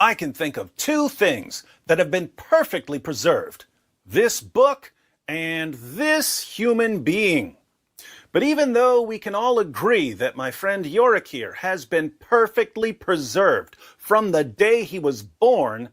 I can think of two things that have been perfectly preserved: this book and this human being. But even though we can all agree that my friend Yorick here has been perfectly preserved from the day he was born,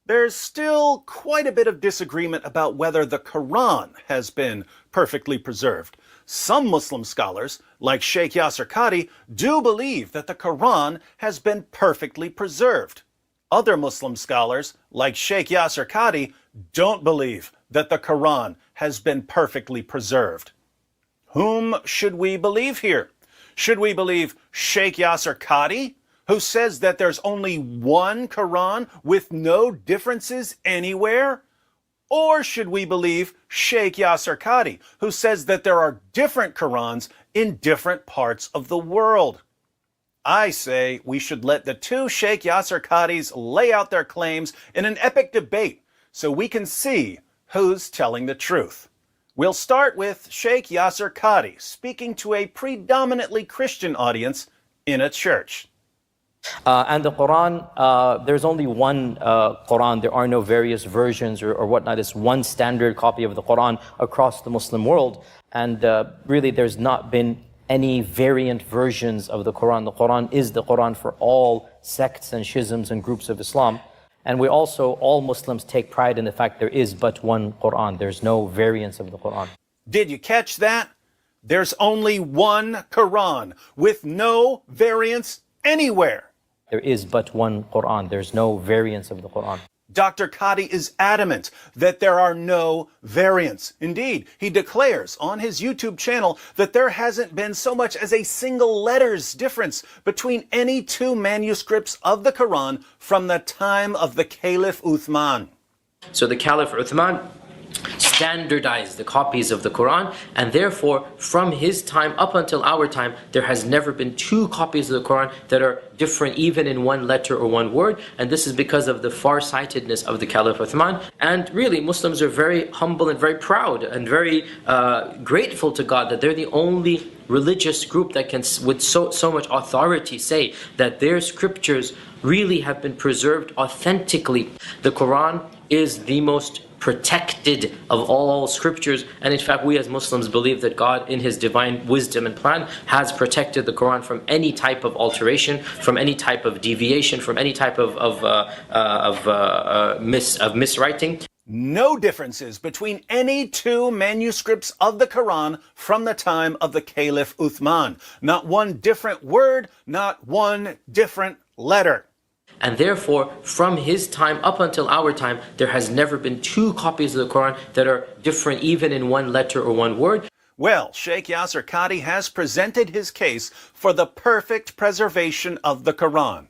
there's still quite a bit of disagreement about whether the Quran has been perfectly preserved. Some Muslim scholars, like Sheikh Yasir Qadhi, do believe that the Quran has been perfectly preserved. Other Muslim scholars, like Sheikh Yasir Qadhi, don't believe that the Quran has been perfectly preserved. Whom should we believe here? Should we believe Sheikh Yasir Qadhi, who says that there's only one Quran with no differences anywhere? Or should we believe Sheikh Yasir Qadhi, who says that there are different Qurans in different parts of the world? I say we should let the two Sheikh Yasir Qadhis lay out their claims in an epic debate so we can see who's telling the truth. We'll start with Sheikh Yasir Qadhi speaking to a predominantly Christian audience in a church. And the Quran, there's only one Quran. There are no various versions or whatnot. It's one standard copy of the Quran across the Muslim world. And really, there's not been any variant versions of the Quran. The Quran is the Quran for all sects and schisms and groups of Islam. And we also, all Muslims take pride in the fact there is but one Quran. There's no variance of the Quran. Did you catch that? There's only one Quran with no variance anywhere. There is but one Quran. There's no variance of the Quran. Dr. Qadhi is adamant that there are no variants. Indeed, he declares on his YouTube channel that there hasn't been so much as a single letter's difference between any two manuscripts of the Quran from the time of the Caliph Uthman. So the Caliph Uthman standardized the copies of the Quran, and therefore from his time up until our time there has never been two copies of the Quran that are different even in one letter or one word. And this is because of the far-sightedness of the Caliph Uthman. And really Muslims are very humble and very proud and very grateful to God that they're the only religious group that can with so much authority say that their scriptures really have been preserved authentically. The Quran is the most protected of all scriptures, and in fact we as Muslims believe that God in his divine wisdom and plan has protected the Quran from any type of alteration, from any type of deviation, from any type of miswriting. No differences between any two manuscripts of the Quran from the time of the Caliph Uthman. Not one different word, not one different letter. And therefore, from his time up until our time, there has never been two copies of the Quran that are different even in one letter or one word. Well, Sheikh Yasir Qadhi has presented his case for the perfect preservation of the Quran.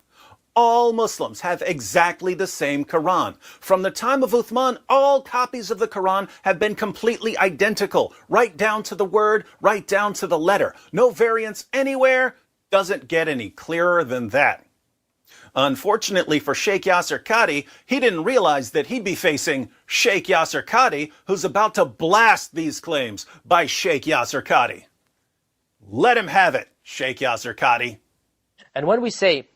All Muslims have exactly the same Quran. From the time of Uthman, all copies of the Quran have been completely identical, right down to the word, right down to the letter. No variance anywhere. Doesn't get any clearer than that. Unfortunately for Sheikh Yasir Qadhi, he didn't realize that he'd be facing Sheikh Yasir Qadhi, who's about to blast these claims by Sheikh Yasir Qadhi. Let him have it, Sheikh Yasir Qadhi. And when we say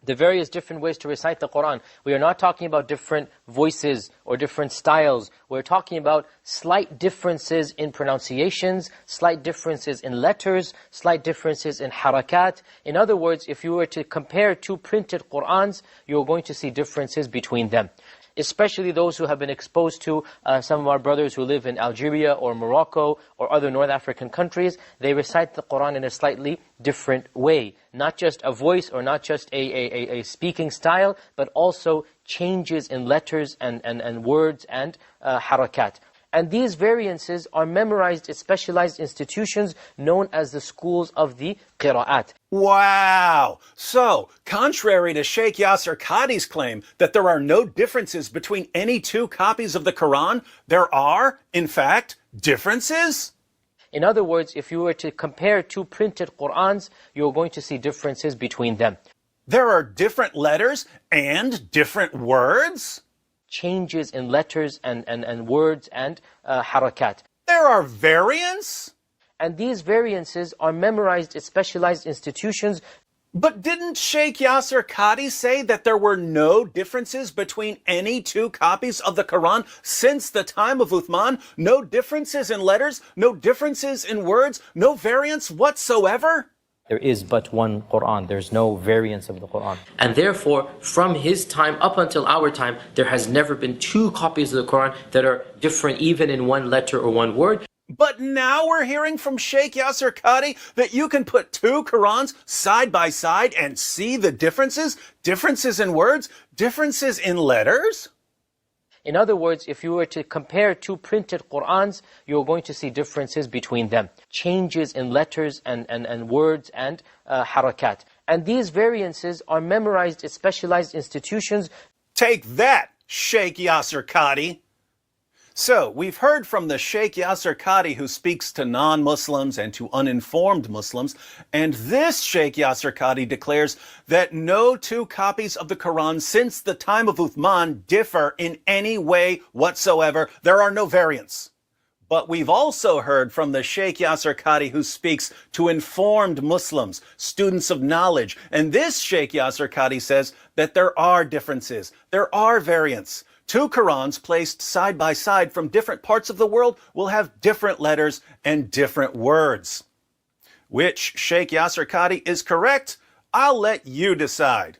the various different ways to recite the Quran, we are not talking about different voices or different styles. We're talking about slight differences in pronunciations, slight differences in letters, slight differences in harakat. In other words, if you were to compare two printed Qurans, you're going to see differences between them. Especially those who have been exposed to some of our brothers who live in Algeria or Morocco or other North African countries, they recite the Quran in a slightly different way. Not just a voice or not just a speaking style, but also changes in letters and words and harakat. And these variances are memorized in specialized institutions known as the schools of the qira'at. Wow! So, contrary to Sheikh Yasir Qadhi's claim that there are no differences between any two copies of the Quran, there are, in fact, differences? In other words, if you were to compare two printed Qurans, you're going to see differences between them. There are different letters and different words? Changes in letters and words and harakat. There are variants? And these variances are memorized in specialized institutions. But didn't Sheikh Yasir Qadhi say that there were no differences between any two copies of the Quran since the time of Uthman? No differences in letters, no differences in words, no variance whatsoever? There is but one Quran. There's no variance of the Quran. And therefore, from his time up until our time, there has never been two copies of the Quran that are different even in one letter or one word. But now we're hearing from Sheikh Yasir Qadhi that you can put two Qurans side by side and see the differences? Differences in words? Differences in letters? In other words, if you were to compare two printed Qur'ans, you're going to see differences between them. Changes in letters and words and harakat. And these variances are memorized in specialized institutions. Take that, Sheikh Yasir Qadhi! So, we've heard from the Sheikh Yasir Qadhi who speaks to non-Muslims and to uninformed Muslims, and this Sheikh Yasir Qadhi declares that no two copies of the Quran since the time of Uthman differ in any way whatsoever. There are no variants. But we've also heard from the Sheikh Yasir Qadhi who speaks to informed Muslims, students of knowledge, and this Sheikh Yasir Qadhi says that there are differences, there are variants. Two Qurans placed side by side from different parts of the world will have different letters and different words. Which Sheikh Yasir Qadhi is correct? I'll let you decide.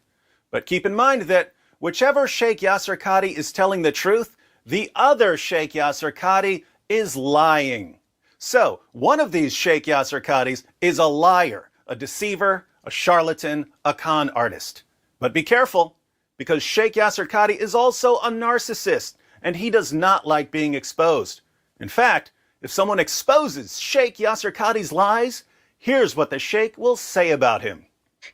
But keep in mind that whichever Sheikh Yasir Qadhi is telling the truth, the other Sheikh Yasir Qadhi is lying. So, one of these Sheikh Yasir Qadhis is a liar, a deceiver, a charlatan, a con artist. But be careful, because Sheikh Yasir Qadhi is also a narcissist, and he does not like being exposed. In fact, if someone exposes Sheikh Yasir Qadhi's lies, here's what the Sheikh will say about him.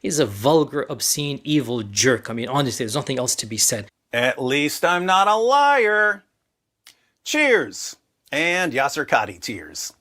He's a vulgar, obscene, evil jerk. I mean, honestly, there's nothing else to be said. At least I'm not a liar. Cheers! And Yasir Qadhi tears.